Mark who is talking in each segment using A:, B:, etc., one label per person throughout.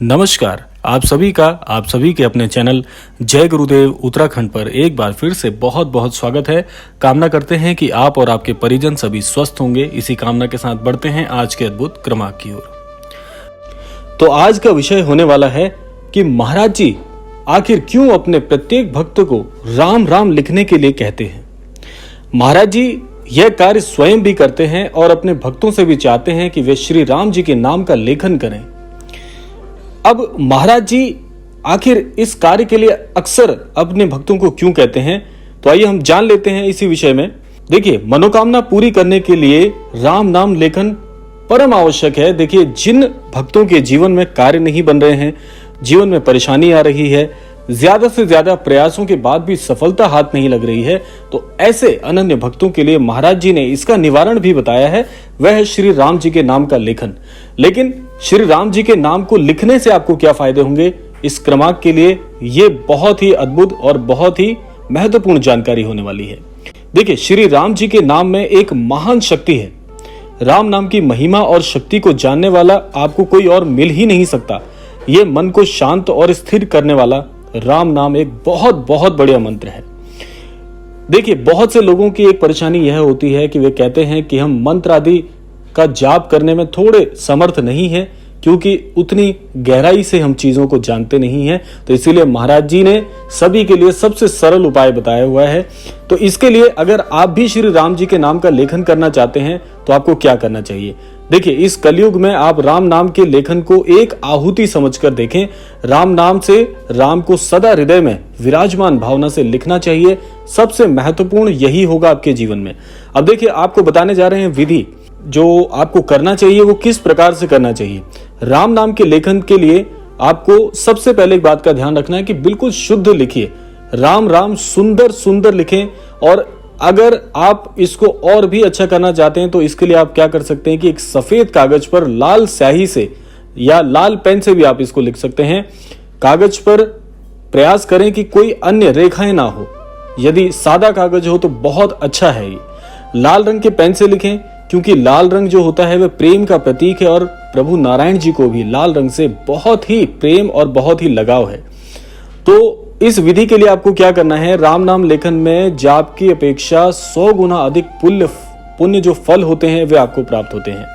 A: नमस्कार, आप सभी के अपने चैनल जय गुरुदेव उत्तराखंड पर एक बार फिर से बहुत बहुत स्वागत है। कामना करते हैं कि आप और आपके परिजन सभी स्वस्थ होंगे। इसी कामना के साथ बढ़ते हैं आज के अद्भुत क्रमांक की ओर। तो आज का विषय होने वाला है कि महाराज जी आखिर क्यों अपने प्रत्येक भक्त को राम राम लिखने के लिए कहते हैं। महाराज जी यह कार्य स्वयं भी करते हैं और अपने भक्तों से भी चाहते हैं कि वे श्री राम जी के नाम का लेखन करें। अब महाराज जी आखिर इस कार्य के लिए अक्सर अपने भक्तों को क्यों कहते हैं, तो आइए हम जान लेते हैं इसी विषय में। देखिए, मनोकामना पूरी करने के लिए राम नाम लेखन परम आवश्यक है। देखिए, जिन भक्तों के जीवन में कार्य नहीं बन रहे हैं, जीवन में परेशानी आ रही है, ज्यादा से ज्यादा प्रयासों के बाद भी सफलता हाथ नहीं लग रही है, तो ऐसे अनन्य भक्तों के लिए महाराज जी ने इसका निवारण भी बताया है। वह है श्री राम जी के नाम का लेखन। लेकिन श्री राम जी के नाम को लिखने से आपको क्या फायदे होंगे, इस क्रमांक के लिए ये बहुत ही अद्भुत और बहुत ही महत्वपूर्ण जानकारी होने वाली है। देखिए, श्री राम जी के नाम में एक महान शक्ति है। राम नाम की महिमा और शक्ति को जानने वाला आपको कोई और मिल ही नहीं सकता। ये मन को शांत और स्थिर करने वाला राम नाम एक बहुत बहुत बढ़िया मंत्र है। देखिए, बहुत से लोगों की एक परेशानी यह होती है कि वे कहते हैं कि हम मंत्र आदि का जाप करने में थोड़े समर्थ नहीं है, क्योंकि उतनी गहराई से हम चीजों को जानते नहीं हैं। तो इसीलिए महाराज जी ने सभी के लिए सबसे सरल उपाय बताया हुआ है। तो इसके लिए अगर आप भी श्री राम जी के नाम का लेखन करना चाहते हैं तो आपको क्या करना चाहिए। देखिए, इस कलयुग में आप राम नाम के लेखन को एक आहुति समझकर देखें। राम नाम से राम को सदा हृदय में विराजमान भावना से लिखना चाहिए। सबसे महत्वपूर्ण यही होगा आपके जीवन में। अब देखिए, आपको बताने जा रहे हैं विधि जो आपको करना चाहिए, वो किस प्रकार से करना चाहिए। राम नाम के लेखन के लिए आपको सबसे पहले एक बात का ध्यान रखना है कि बिल्कुल शुद्ध लिखिए। राम राम सुंदर सुंदर लिखें। और अगर आप इसको और भी अच्छा करना चाहते हैं तो इसके लिए आप क्या कर सकते हैं कि एक सफेद कागज पर लाल स्याही से या लाल पेन से भी आप इसको लिख सकते हैं। कागज पर प्रयास करें कि कोई अन्य रेखाएं ना हो। यदि सादा कागज हो तो बहुत अच्छा है। ये लाल रंग के पेन से लिखें, क्योंकि लाल रंग जो होता है वह प्रेम का प्रतीक है और प्रभु नारायण जी को भी लाल रंग से बहुत ही प्रेम और बहुत ही लगाव है। तो इस विधि के लिए आपको क्या करना है, राम नाम लेखन में जाप की अपेक्षा 100 गुना अधिक पुण्य जो फल होते हैं वे आपको प्राप्त होते हैं।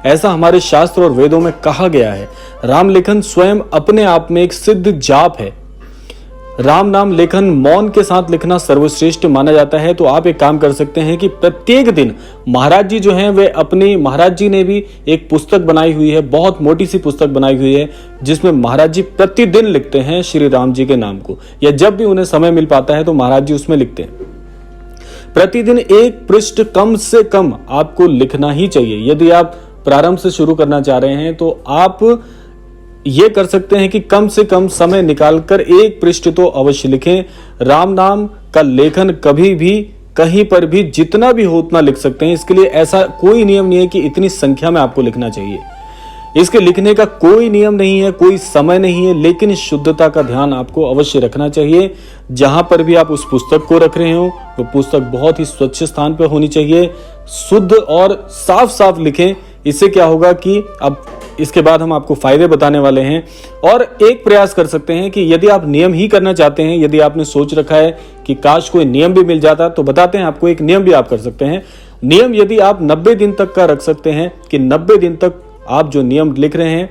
A: ऐसा हमारे शास्त्र और वेदों में कहा गया है। राम लेखन स्वयं अपने आप में एक सिद्ध जाप है। राम नाम लेखन मौन के साथ लिखना सर्वश्रेष्ठ माना जाता है। तो आप एक काम कर सकते हैं कि प्रत्येक दिन महाराज जी जो हैं वे अपनी महाराज जी ने भी एक पुस्तक बनाई हुई है, बहुत मोटी सी पुस्तक बनाई हुई है, जिसमें महाराज जी प्रतिदिन लिखते हैं श्री राम जी के नाम को, या जब भी उन्हें समय मिल पाता है तो महाराज जी उसमें लिखते हैं। प्रतिदिन एक पृष्ठ कम से कम आपको लिखना ही चाहिए। यदि आप प्रारंभ से शुरू करना चाह रहे हैं तो आप ये कर सकते हैं कि कम से कम समय निकालकर एक पृष्ठ तो अवश्य लिखें। राम नाम का लेखन कभी भी कहीं पर भी जितना भी हो उतना लिख सकते हैं। इसके लिए ऐसा कोई नियम नहीं है कि इतनी संख्या में आपको लिखना चाहिए। इसके लिखने का कोई नियम नहीं है, कोई समय नहीं है, लेकिन शुद्धता का ध्यान आपको अवश्य रखना चाहिए। जहां पर भी आप उस पुस्तक को रख रहे हो वो पुस्तक बहुत ही स्वच्छ स्थान पर होनी चाहिए। शुद्ध और साफ साफ लिखें। इससे क्या होगा कि अब इसके बाद हम आपको फायदे बताने वाले हैं। और एक प्रयास कर सकते हैं कि यदि आप नियम ही करना चाहते हैं, यदि आपने सोच रखा है कि काश कोई नियम भी मिल जाता, तो बताते हैं आपको एक नियम भी आप कर सकते हैं। नियम यदि आप 90 दिन तक का रख सकते हैं कि 90 दिन तक आप जो नियम लिख रहे हैं,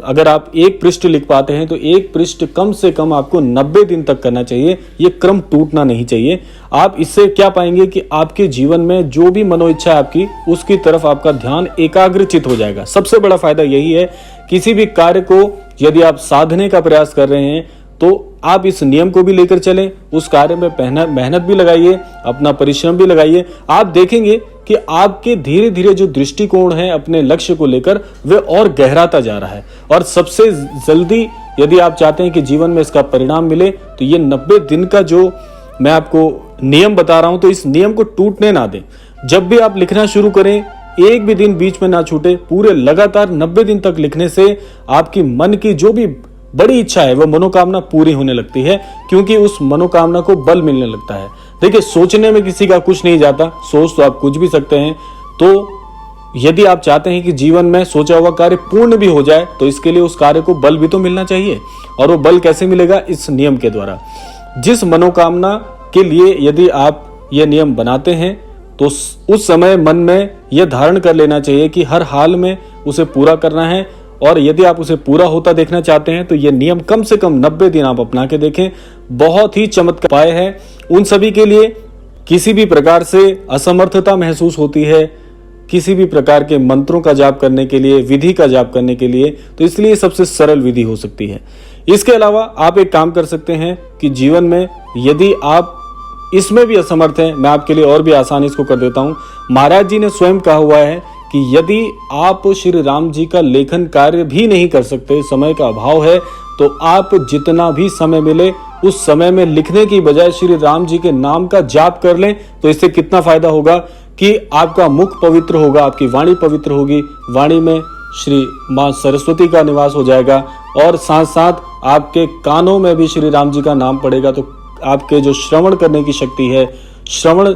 A: अगर आप एक पृष्ठ लिख पाते हैं तो एक पृष्ठ कम से कम आपको 90 दिन तक करना चाहिए। ये क्रम टूटना नहीं चाहिए। आप इससे क्या पाएंगे कि आपके जीवन में जो भी मनोइच्छा है आपकी, उसकी तरफ आपका ध्यान एकाग्रचित हो जाएगा। सबसे बड़ा फायदा यही है। किसी भी कार्य को यदि आप साधने का प्रयास कर रहे हैं तो आप इस नियम को भी लेकर चलें। उस कार्य में मेहनत भी लगाइए, अपना परिश्रम भी लगाइए। आप देखेंगे कि आपके धीरे धीरे जो दृष्टिकोण है अपने लक्ष्य को लेकर वे और गहराता जा रहा है। और सबसे जल्दी यदि आप चाहते हैं कि जीवन में इसका परिणाम मिले तो ये 90 दिन का जो मैं आपको नियम बता रहा हूं, तो इस नियम को टूटने ना दें। जब भी आप लिखना शुरू करें, एक भी दिन बीच में ना छूटे। पूरे लगातार 90 दिन तक लिखने से आपकी मन की जो भी बड़ी इच्छा है वह मनोकामना पूरी होने लगती है, क्योंकि उस मनोकामना को बल मिलने लगता है। देखिए, सोचने में किसी का कुछ नहीं जाता, सोच तो आप कुछ भी सकते हैं। तो यदि आप चाहते हैं कि जीवन में सोचा हुआ कार्य पूर्ण भी हो जाए तो इसके लिए उस कार्य को बल भी तो मिलना चाहिए। और वो बल कैसे मिलेगा? इस नियम के द्वारा। जिस मनोकामना के लिए यदि आप ये नियम बनाते हैं तो उस समय मन में यह धारण कर लेना चाहिए कि हर हाल में उसे पूरा करना है। और यदि आप उसे पूरा होता देखना चाहते हैं तो ये नियम कम से कम 90 दिन आप अपना के देखें। बहुत ही चमत्कार उपाय है। उन सभी के लिए किसी भी प्रकार से असमर्थता महसूस होती है, किसी भी प्रकार के मंत्रों का जाप करने के लिए, विधि का जाप करने के लिए, तो इसलिए सबसे सरल विधि हो सकती है। इसके अलावा आप एक काम कर सकते हैं कि जीवन में यदि आप इसमें भी असमर्थ हैं, मैं आपके लिए और भी आसानी इसको कर देता हूं। महाराज जी ने स्वयं कहा हुआ है कि यदि आप श्री राम जी का लेखन कार्य भी नहीं कर सकते, समय का अभाव है, तो आप जितना भी समय मिले उस समय में लिखने की बजाय श्री राम जी के नाम का जाप कर लें। तो इससे कितना फायदा होगा कि आपका मुख पवित्र होगा, आपकी वाणी पवित्र होगी, वाणी में श्री मां सरस्वती का निवास हो जाएगा और साथ साथ आपके कानों में भी श्री राम जी का नाम पड़ेगा। तो आपके जो श्रवण करने की शक्ति है, श्रवण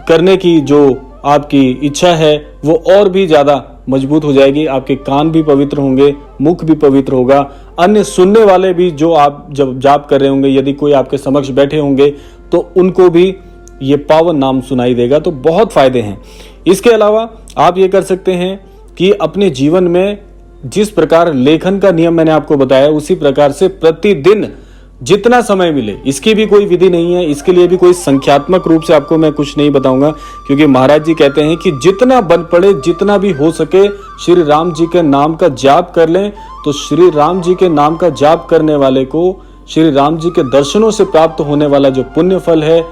A: करने की जो आपकी इच्छा है, वो और भी ज्यादा मजबूत हो जाएगी। आपके कान भी पवित्र होंगे, मुख भी पवित्र होगा, अन्य सुनने वाले भी जो आप जब जाप कर रहे होंगे, यदि कोई आपके समक्ष बैठे होंगे तो उनको भी ये पावन नाम सुनाई देगा। तो बहुत फायदे हैं। इसके अलावा आप ये कर सकते हैं कि अपने जीवन में जिस प्रकार लेखन का नियम मैंने आपको बताया उसी प्रकार से प्रतिदिन जितना समय मिले, इसकी भी कोई विधि नहीं है, इसके लिए भी कोई संख्यात्मक रूप से आपको मैं कुछ नहीं बताऊंगा, क्योंकि महाराज जी कहते हैं कि जितना बन पड़े, जितना भी हो सके श्री राम जी के नाम का जाप कर लें। तो श्री राम जी के नाम का जाप करने वाले को श्री राम जी के दर्शनों से प्राप्त होने वाला जो पुण्य फल है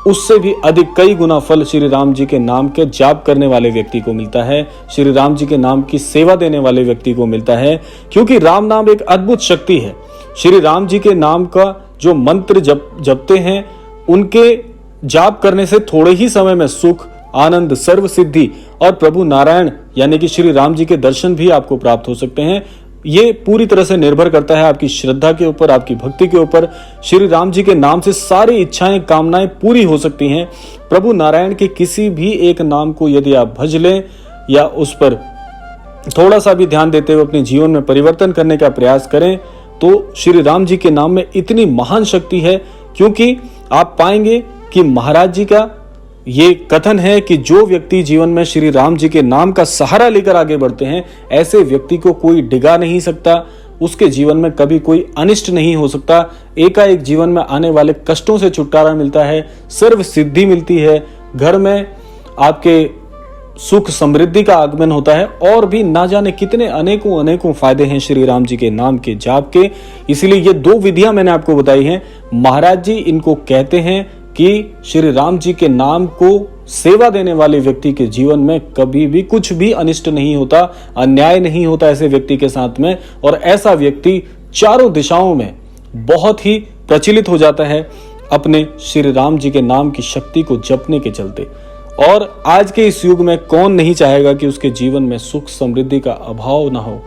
A: उससे भी अधिक कई गुना फल श्री राम जी के नाम के जाप करने वाले व्यक्ति को मिलता है, श्री राम जी के नाम की सेवा देने वाले व्यक्ति को मिलता है। क्योंकि राम नाम एक अद्भुत शक्ति है। श्री राम जी के नाम का जो मंत्र जपते हैं, उनके जाप करने से थोड़े ही समय में सुख, आनंद, सर्व सिद्धि और प्रभु नारायण यानी कि श्री राम जी के दर्शन भी आपको प्राप्त हो सकते हैं। ये पूरी तरह से निर्भर करता है आपकी श्रद्धा के ऊपर, आपकी भक्ति के ऊपर। श्री राम जी के नाम से सारी इच्छाएं, कामनाएं पूरी हो सकती हैं। प्रभु नारायण के किसी भी एक नाम को यदि आप भज लें या उस पर थोड़ा सा भी ध्यान देते हुए अपने जीवन में परिवर्तन करने का प्रयास करें तो श्री राम जी के नाम में इतनी महान शक्ति है। क्योंकि आप पाएंगे कि महाराज जी का ये कथन है कि जो व्यक्ति जीवन में श्री राम जी के नाम का सहारा लेकर आगे बढ़ते हैं, ऐसे व्यक्ति को कोई डिगा नहीं सकता, उसके जीवन में कभी कोई अनिष्ट नहीं हो सकता। एकाएक जीवन में आने वाले कष्टों से छुटकारा मिलता है, सर्व सिद्धि मिलती है, घर में आपके सुख समृद्धि का आगमन होता है और भी ना जाने कितने अनेकों अनेकों फायदे हैं श्री राम जी के नाम के जाप के। इसलिए ये दो विधियां मैंने आपको बताई हैं। महाराज जी इनको कहते हैं कि श्री राम जी के नाम को सेवा देने वाले व्यक्ति के जीवन में कभी भी कुछ भी अनिष्ट नहीं होता, अन्याय नहीं होता ऐसे व्यक्ति के साथ में। और ऐसा व्यक्ति चारों दिशाओं में बहुत ही प्रचलित हो जाता है अपने श्री राम जी के नाम की शक्ति को जपने के चलते। और आज के इस युग में कौन नहीं चाहेगा कि उसके जीवन में सुख समृद्धि का अभाव ना हो।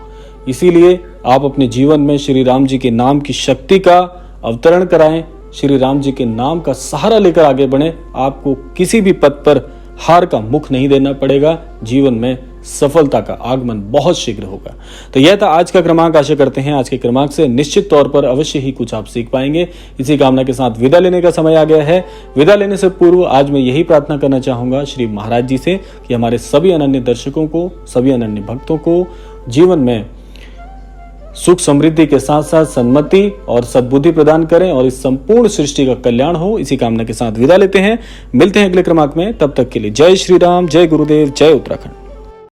A: इसीलिए आप अपने जीवन में श्री राम जी के नाम की शक्ति का अवतरण कराएं, श्री राम जी के नाम का सहारा लेकर आगे बढ़ें। आपको किसी भी पद पर हार का मुख नहीं देना पड़ेगा, जीवन में सफलता का आगमन बहुत शीघ्र होगा। तो यह था आज का क्रमांक। आशा करते हैं आज के क्रमांक से निश्चित तौर पर अवश्य ही कुछ आप सीख पाएंगे। इसी कामना के साथ विदा लेने का समय आ गया है। विदा लेने से पूर्व आज मैं यही प्रार्थना करना चाहूंगा श्री महाराज जी से कि हमारे सभी अनन्य दर्शकों को, सभी अनन्य भक्तों को जीवन में सुख समृद्धि के साथ साथ सन्मति और सद्बुद्धि प्रदान करें और इस संपूर्ण सृष्टि का कल्याण हो। इसी कामना के साथ विदा लेते हैं। मिलते हैं अगले क्रमांक में। तब तक के लिए जय श्री राम, जय गुरुदेव, जय उत्तराखंड।